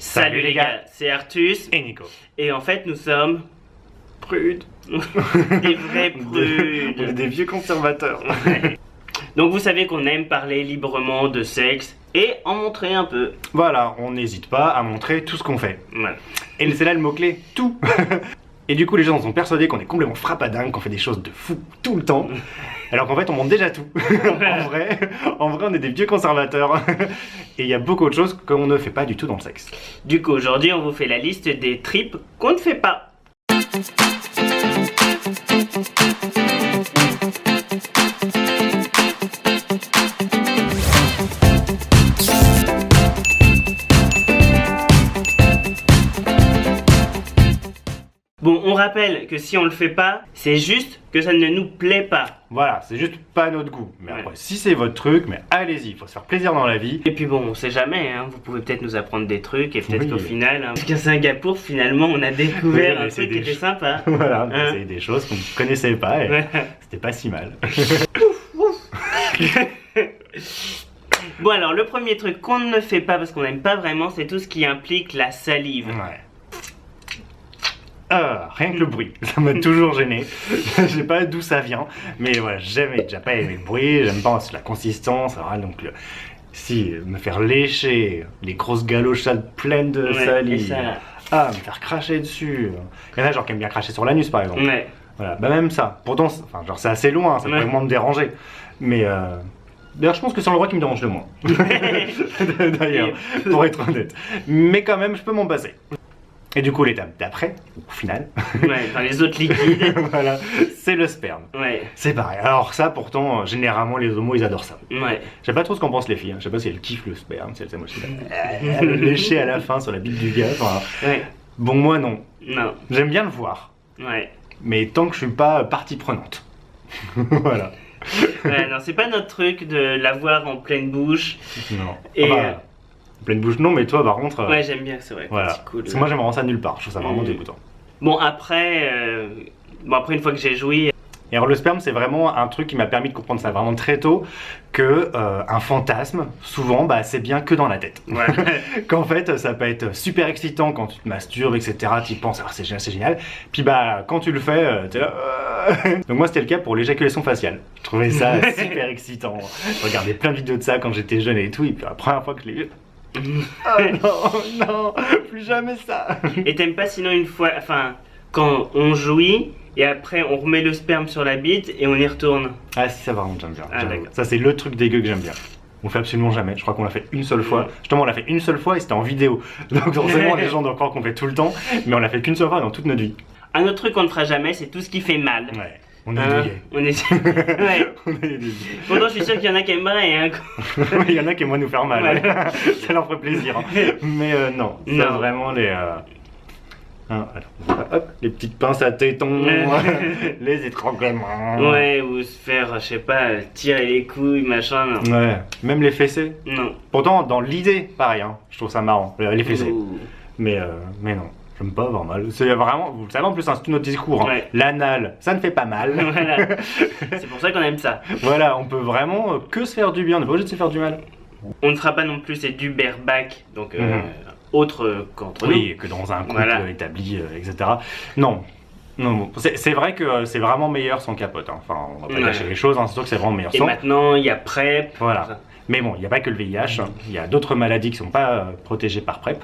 Salut les gars, c'est Artus et Nico. Et en fait nous sommes prudes. Des vrais prudes. On est des vieux conservateurs. Donc vous savez qu'on aime parler librement de sexe et en montrer un peu. Voilà, on n'hésite pas à montrer tout ce qu'on fait. Voilà. Et c'est là le mot-clé, tout. Et du coup les gens sont persuadés qu'on est complètement frappadingue, qu'on fait des choses de fou tout le temps. Alors qu'en fait on montre déjà tout. en vrai on est des vieux conservateurs. Et il y a beaucoup de choses qu'on ne fait pas du tout dans le sexe. Du coup aujourd'hui on vous fait la liste des tripes qu'on ne fait pas. Bon, on rappelle que si on le fait pas, c'est juste que ça ne nous plaît pas. Voilà, c'est juste pas notre goût. Mais après, si c'est votre truc, mais allez-y, il faut se faire plaisir dans la vie. Et puis bon, on sait jamais, hein, vous pouvez peut-être nous apprendre des trucs et peut-être Oui. qu'au final, hein, parce qu'à Singapour, finalement, on a découvert un truc qui était sympa. Voilà, Hein. c'est des choses qu'on ne connaissait pas et c'était pas si mal. Bon alors, le premier truc qu'on ne fait pas parce qu'on n'aime pas vraiment, c'est tout ce qui implique la salive. Ouais. Rien que le bruit, ça m'a toujours gêné. Je sais pas d'où ça vient, mais voilà, j'aimais déjà pas aimé le bruit, j'aime pas la consistance, voilà, donc si me faire lécher les grosses galochades pleines de salive, me faire cracher dessus. Il y en a genre qui aiment bien cracher sur l'anus par exemple. Ouais. Voilà, bah même ça. Pourtant, enfin genre c'est assez loin, ça pourrait moins me déranger, mais d'ailleurs, je pense que c'est l'endroit qui me dérange le moins. D'ailleurs, pour être honnête. Mais quand même, je peux m'en passer. Et du coup, l'étape d'après, au final, Enfin, les autres liquides. voilà, c'est le sperme. Ouais. C'est pareil. Alors ça, pourtant, généralement, les homos, ils adorent ça. Ouais. Je sais pas trop ce qu'en pensent les filles. Hein. Je sais pas si elles kiffent le sperme, si elles aiment aussi le lécher à la fin sur la bite du gars. Enfin, Ouais. bon, moi, non. Non. J'aime bien le voir. Ouais. Mais tant que je suis pas partie prenante. Voilà. Ouais, non, c'est pas notre truc de l'avoir en pleine bouche. Non. Et Pleine bouche, non, mais toi, par contre. ouais, j'aime bien, c'est vrai. Voilà. C'est cool. Parce que moi, j'aime vraiment ça nulle part. Je trouve ça vraiment dégoûtant. Bon, après une fois que j'ai joui. Et alors le sperme, c'est vraiment un truc qui m'a permis de comprendre ça vraiment très tôt, que un fantasme, souvent, bah, c'est bien que dans la tête. Ouais. Qu'en fait, ça peut être super excitant quand tu te masturbes, etc. Tu y penses, c'est génial. Puis bah, quand tu le fais, t'es là. Donc moi, c'était le cas pour l'éjaculation faciale. Je trouvais ça super excitant. Je regardais plein de vidéos de ça quand j'étais jeune et tout. Et puis la première fois que je l'ai vu. Oh non, non, plus jamais ça. Et t'aimes pas sinon une fois, enfin, quand on jouit et après on remet le sperme sur la bite et on y retourne. Ah si, ça par contre j'aime bien. Ah, d'accord. Ça c'est le truc dégueu que j'aime bien. On fait absolument jamais, je crois qu'on l'a fait une seule fois. Justement on l'a fait une seule fois et c'était en vidéo. Donc forcément les gens doivent croire qu'on fait tout le temps, mais on l'a fait qu'une seule fois dans toute notre vie. Un autre truc qu'on ne fera jamais, c'est tout ce qui fait mal. Ouais, on est douillés. On est... ouais. On est douillés. Pourtant je suis sûr qu'il y en a qui aimeraient, hein. Il y en a qui aimeraient nous faire mal, Ouais. ça leur ferait plaisir. Hein. Mais non, ça Non. vraiment les... alors, hop, les petites pinces à tétons, les étranglements. Ouais, ou se faire, je sais pas, tirer les couilles, machin. Non. Ouais, même les fessées. Non. Pourtant, dans l'idée, pareil, hein, je trouve ça marrant, les fessées. Ouh. Mais non, j'aime pas avoir mal. C'est vraiment, vous le savez en plus, hein, c'est tout notre discours. Hein. Ouais. L'anal, ça ne fait pas mal. Voilà. C'est pour ça qu'on aime ça. Voilà, on peut vraiment que se faire du bien, on n'est pas obligé de se faire du mal. On ne fera pas non plus c'est du bareback, donc autre qu'entre nous. Oui, que dans un couple Voilà. établi, etc. Non. Non, c'est vrai que c'est vraiment meilleur sans capote. Hein. Enfin, on va pas gâcher les choses, hein, c'est sûr que c'est vraiment meilleur Et sans. maintenant, il y a PrEP. Voilà. Mais bon, il n'y a pas que le VIH, hein. Il y a d'autres maladies qui ne sont pas protégées par PrEP.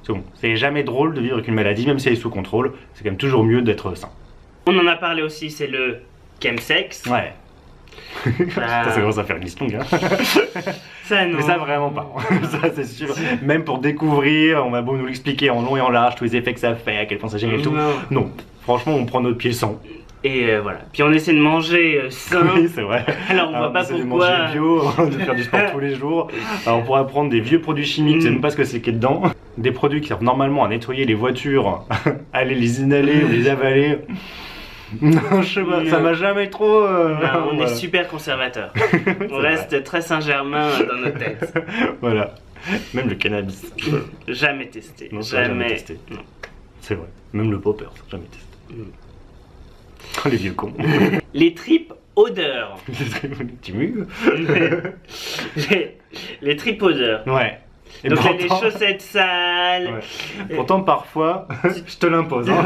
C'est bon, c'est jamais drôle de vivre avec une maladie, même si elle est sous contrôle. C'est quand même toujours mieux d'être sain. On en a parlé aussi, c'est le chemsex. Ouais. Ça commence à faire une liste longue. Hein. Ça non. Mais ça vraiment pas. Ça c'est sûr. Même pour découvrir, on va beau nous l'expliquer en long et en large, tous les effets que ça fait, à quel point ça génial et tout. Non. Non. Franchement, on prend notre pied sans. Et voilà. Puis on essaie de manger sain. Oui, c'est vrai. Alors on voit pas essaie de pourquoi. manger bio, de faire du sport tous les jours. Alors on pourrait prendre des vieux produits chimiques, je sais même pas ce que c'est qu'il y a dedans. Des produits qui servent normalement à nettoyer les voitures, aller les inhaler ou les avaler. Non, je sais pas, ça m'a jamais trop. Non, on voilà. est super conservateur. On reste très Saint-Germain dans nos têtes. Voilà. Même le cannabis. Jamais testé. Non, ça, jamais testé. Non. C'est vrai. Même le popper, jamais testé. Oh, les vieux cons. Les tripes odeurs. Tu mues les tripes odeurs. Ouais. Et Donc pourtant- les chaussettes sales. Ouais. Pourtant, parfois, je te l'impose. Hein.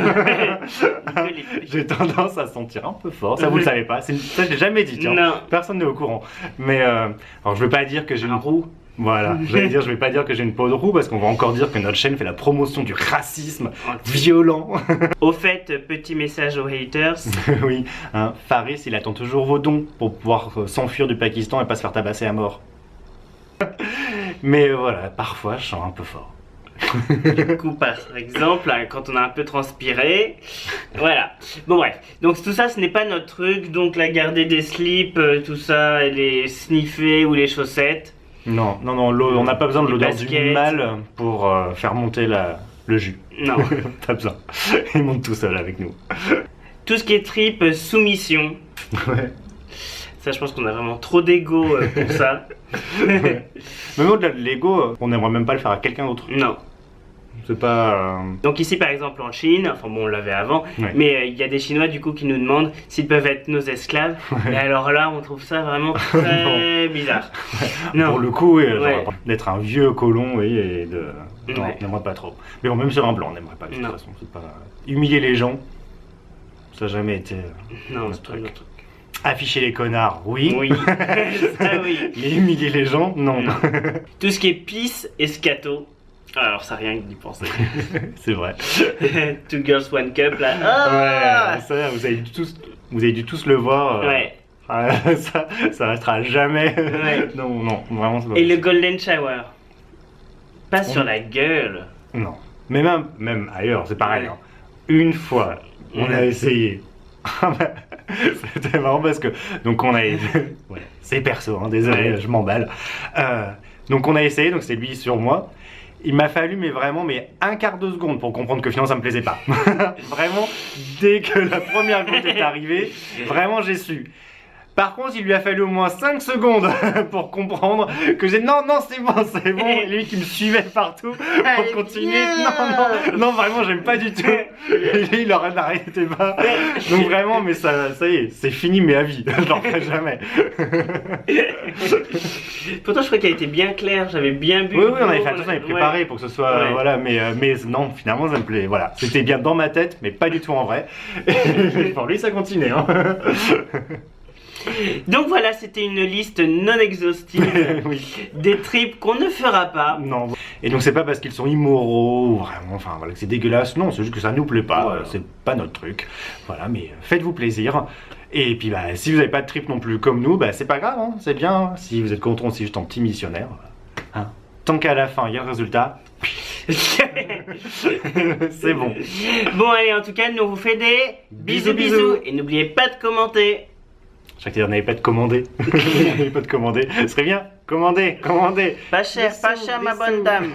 Joli. J'ai tendance à sentir un peu fort. Ça, vous le savez pas. Ça, je l'ai jamais dit. Tiens. Non. Personne n'est au courant. Mais alors, je veux pas dire que j'ai une roue. Voilà. J'allais dire, je vais pas dire que j'ai une peau de roue parce qu'on va encore dire que notre chaîne fait la promotion du racisme violent. Au fait, petit message aux haters. Oui. Hein, Faris, il attend toujours vos dons pour pouvoir s'enfuir du Pakistan et pas se faire tabasser à mort. Mais voilà, parfois, je sens un peu fort. Du coup, par exemple, quand on a un peu transpiré, voilà. Bon bref, donc tout ça, ce n'est pas notre truc. Donc la garder des slips, tout ça, et les sniffer ou les chaussettes. Non, on n'a pas besoin de Les l'odeur du baskets. mal pour faire monter le jus. Non. Pas besoin. Il monte tout seul avec nous. Tout ce qui est trip, soumission. Ouais. Ça, je pense qu'on a vraiment trop d'ego pour ça. Ouais. Même au-delà de l'ego, on n'aimerait même pas le faire à quelqu'un d'autre. Non. C'est pas. Donc ici, par exemple, en Chine, enfin bon, on l'avait avant, Ouais. mais il y a des Chinois du coup qui nous demandent s'ils peuvent être nos esclaves. Et alors là, on trouve ça vraiment très bizarre. Non. Pour le coup, oui, genre, Ouais. d'être un vieux colon, oui, et de. Non, Ouais. on n'aimerait pas trop. Mais bon, même sur un blanc, on n'aimerait pas de toute Non. façon. C'est pas. Humilier les gens, ça n'a jamais été. Non, notre c'est pas truc. notre truc. Afficher les connards, oui. Oui, ça oui. Mais humilier les gens, non. Non. Tout ce qui est pisse et scato. Alors ça rien que d'y penser. C'est vrai. Two girls, one cup là. Ah Ouais, ça, vous avez dû tous le voir. Ouais. Ça restera jamais. Ouais. Non, vraiment, c'est pas Et le possible. golden shower. Pas sur On- la gueule. Non. Mais même ailleurs, c'est pareil. Ouais. Hein. Une fois, on a Ouais. essayé. C'était marrant parce que. Donc, on a. Ouais, c'est perso, hein, désolé, Ouais. je m'emballe. Donc, on a essayé, donc c'est lui sur moi. Il m'a fallu, mais un quart de seconde pour comprendre que finalement ça me plaisait pas. Vraiment, dès que la première goutte est arrivée, vraiment j'ai su. Par contre, il lui a fallu au moins 5 secondes pour comprendre que j'ai non, c'est bon. Et lui qui me suivait partout Allez, pour continuer. viens. Non, vraiment, j'aime pas du tout. Et lui, il n'arrêtait pas. Donc vraiment, mais ça y est, c'est fini, mais à vie. Je l'en ferai jamais. Pourtant, je crois qu'elle était bien claire. J'avais bien bu. Oui, on avait fait attention, on avait préparé Ouais. pour que ce soit. Ouais. Voilà, mais non, finalement, ça me plaît. Voilà, c'était bien dans ma tête, mais pas du tout en vrai. Et pour lui, ça continue. Hein. Donc voilà, c'était une liste non exhaustive Oui. des trips qu'on ne fera pas. Non. Et donc, c'est pas parce qu'ils sont immoraux, ou vraiment, enfin, voilà, que c'est dégueulasse. Non, c'est juste que ça nous plaît pas. Voilà. C'est pas notre truc. Voilà, mais faites-vous plaisir. Et puis, bah, si vous n'avez pas de trip non plus comme nous, bah, c'est pas grave, hein, c'est bien. Si vous êtes content, c'est juste un petit missionnaire. Hein. Tant qu'à la fin, il y a le résultat. C'est bon. Bon, allez, en tout cas, nous on vous fait des Bisous, bisous. bisous. Et n'oubliez pas de commenter. Je crois que n'avait pas de commandé. N'avait pas de commandé. Ce serait bien. Commandez. Pas cher, Des sous, ma des bonne sous. dame.